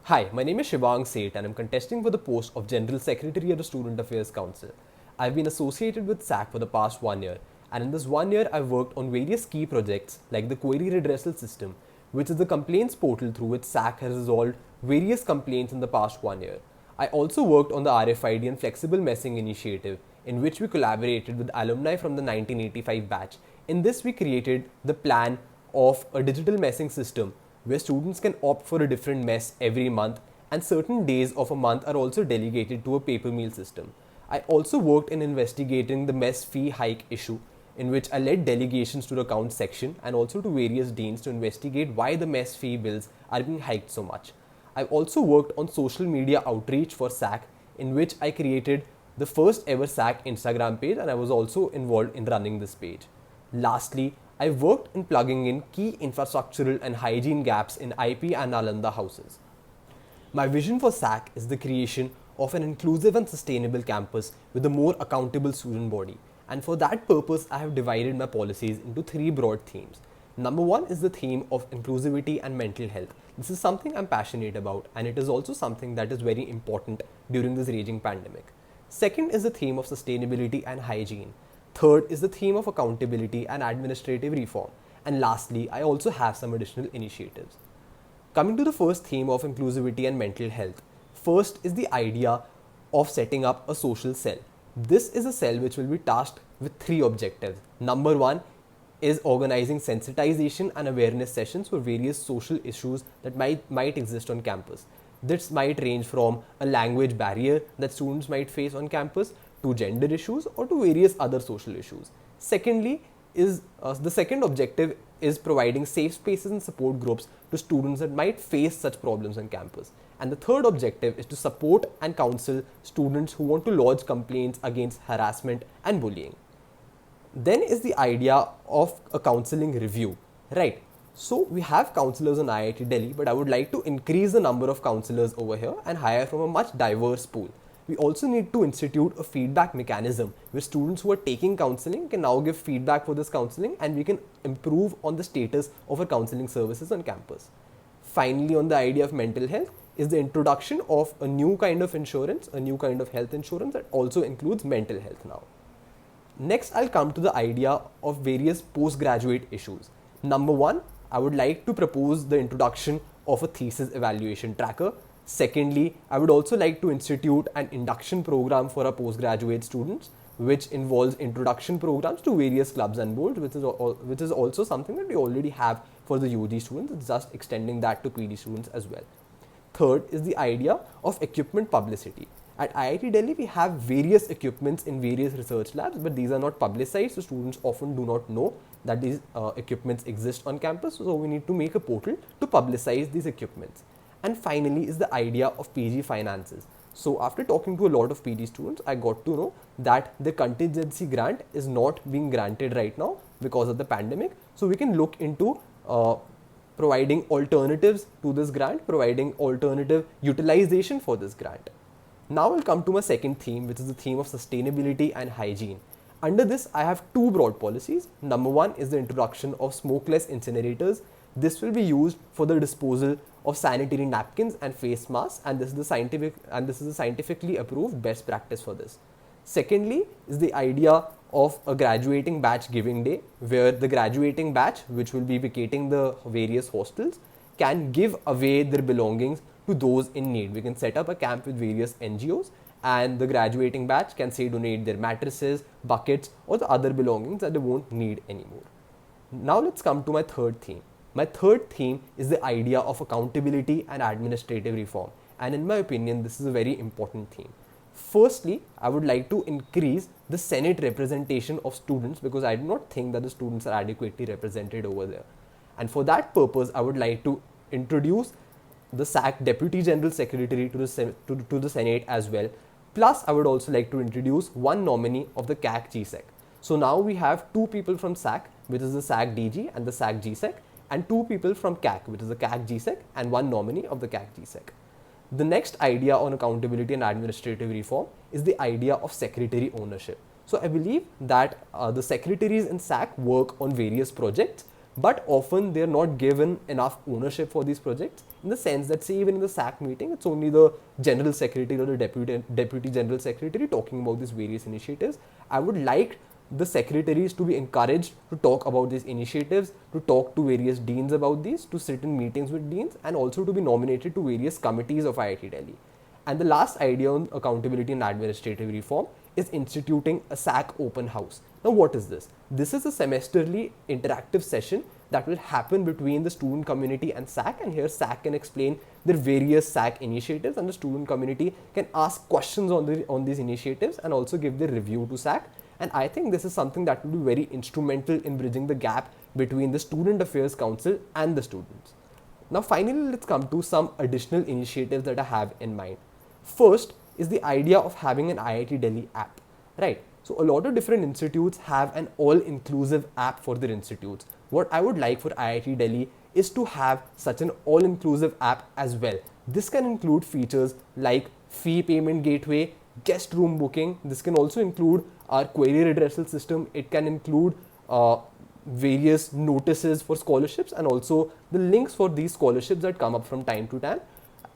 Hi, my name is Shivang Seth and I'm contesting for the post of General Secretary of the Student Affairs Council. I've been associated with SAC for the past 1 year, and in this 1 year I've worked on various key projects like the Query Redressal System, which is the complaints portal through which SAC has resolved various complaints in the past 1 year. I also worked on the RFID and Flexible Messing initiative, in which we collaborated with alumni from the 1985 batch. In this, we created the plan of a digital messing system where students can opt for a different mess every month, and certain days of a month are also delegated to a paper meal system. I also worked in investigating the mess fee hike issue, in which I led delegations to the accounts section and also to various deans to investigate why the mess fee bills are being hiked so much. I've also worked on social media outreach for SAC, in which I created the first ever SAC Instagram page, and I was also involved in running this page. Lastly, I worked in plugging in key infrastructural and hygiene gaps in IP and Nalanda houses. My vision for SAC is the creation of an inclusive and sustainable campus with a more accountable student body. And for that purpose, I have divided my policies into three broad themes. Number one is the theme of inclusivity and mental health. This is something I'm passionate about, and it is also something that is very important during this raging pandemic. Second is the theme of sustainability and hygiene. Third is the theme of accountability and administrative reform. And lastly, I also have some additional initiatives. Coming to the first theme of inclusivity and mental health, first is the idea of setting up a social cell. This is a cell which will be tasked with three objectives. Number one is organizing sensitization and awareness sessions for various social issues that might exist on campus. This might range from a language barrier that students might face on campus to gender issues or to various other social issues. Secondly, the second objective is providing safe spaces and support groups to students that might face such problems on campus. And the third objective is to support and counsel students who want to lodge complaints against harassment and bullying. Then is the idea of a counseling review, right? So we have counselors in IIT Delhi, but I would like to increase the number of counselors over here and hire from a much diverse pool. We also need to institute a feedback mechanism where students who are taking counseling can now give feedback for this counseling, and we can improve on the status of our counseling services on campus. Finally, on the idea of mental health is the introduction of a new kind of insurance, a new kind of health insurance that also includes mental health now. Next, I'll come to the idea of various postgraduate issues. Number one, I would like to propose the introduction of a thesis evaluation tracker. Secondly, I would also like to institute an induction program for our postgraduate students, which involves introduction programs to various clubs and boards, which is also something that we already have for the UG students. It's just extending that to PD students as well. Third is the idea of equipment publicity. At IIT Delhi, we have various equipments in various research labs, but these are not publicized, so students often do not know that these equipments exist on campus. So we need to make a portal to publicize these equipments. And finally is the idea of PG finances. So after talking to a lot of PG students, I got to know that the contingency grant is not being granted right now because of the pandemic. So we can look into providing alternatives to this grant, providing alternative utilization for this grant. Now I'll come to my second theme, which is the theme of sustainability and hygiene. Under this, I have two broad policies. Number one is the introduction of smokeless incinerators. This will be used for the disposal of sanitary napkins and face masks, and this is a scientifically approved best practice for this. Secondly is the idea of a graduating batch giving day, where the graduating batch, which will be vacating the various hostels, can give away their belongings to those in need. We can set up a camp with various NGOs, and the graduating batch can say donate their mattresses, buckets, or the other belongings that they won't need anymore. Now let's come to my third theme. My third theme is the idea of accountability and administrative reform, and in my opinion, this is a very important theme. Firstly, I would like to increase the Senate representation of students, because I do not think that the students are adequately represented over there. And for that purpose, I would like to introduce the SAC Deputy General Secretary to the Senate as well. Plus, I would also like to introduce one nominee of the CAC GSEC. So now we have two people from SAC, which is the SAC DG and the SAC GSEC, and two people from CAC, which is the CAC GSEC, and one nominee of the CAC GSEC. The next idea on accountability and administrative reform is the idea of secretary ownership. So I believe that the secretaries in SAC work on various projects, but often they're not given enough ownership for these projects, in the sense that, say, even in the SAC meeting, it's only the general secretary or the deputy general secretary talking about these various initiatives. I would like the secretaries to be encouraged to talk about these initiatives, to talk to various deans about these, to sit in meetings with deans, and also to be nominated to various committees of IIT Delhi. And the last idea on accountability and administrative reform is instituting a SAC open house. Now, what is this? This is a semesterly interactive session that will happen between the student community and SAC, and here SAC can explain their various SAC initiatives, and the student community can ask questions on these initiatives and also give their review to SAC. And I think this is something that will be very instrumental in bridging the gap between the Student Affairs Council and the students. Now, finally, let's come to some additional initiatives that I have in mind. First is the idea of having an IIT Delhi app, right? So a lot of different institutes have an all-inclusive app for their institutes. What I would like for IIT Delhi is to have such an all-inclusive app as well. This can include features like fee payment gateway, guest room booking. This can also include our query redressal system. It can include various notices for scholarships and also the links for these scholarships that come up from time to time.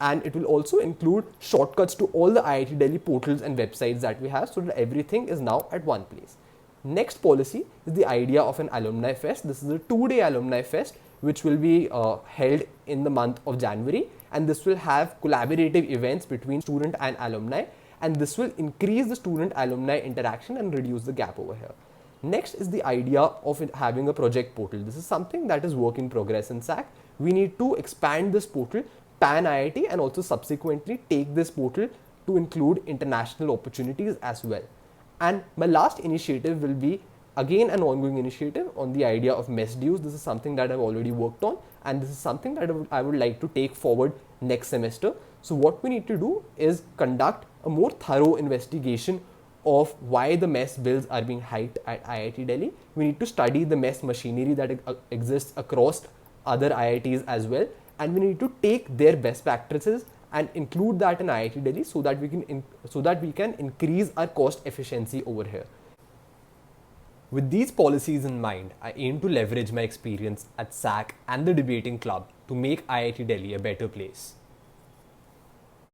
And it will also include shortcuts to all the IIT Delhi portals and websites that we have, so that everything is now at one place. Next policy is the idea of an alumni fest. This is a 2-day alumni fest which will be held in the month of January, and this will have collaborative events between student and alumni, and this will increase the student-alumni interaction and reduce the gap over here. Next is the idea of having a project portal. This is something that is work in progress in SAC. We need to expand this portal pan IIT and also subsequently take this portal to include international opportunities as well. And my last initiative will be again an ongoing initiative on the idea of mess dues. This is something that I've already worked on, and this is something that I would like to take forward next semester. So what we need to do is conduct a more thorough investigation of why the mess bills are being hiked at IIT Delhi. We need to study the mess machinery that exists across other IITs as well, and we need to take their best practices and include that in IIT Delhi so that we can increase our cost efficiency over here. With these policies in mind, I aim to leverage my experience at SAC and the debating club to make IIT Delhi a better place.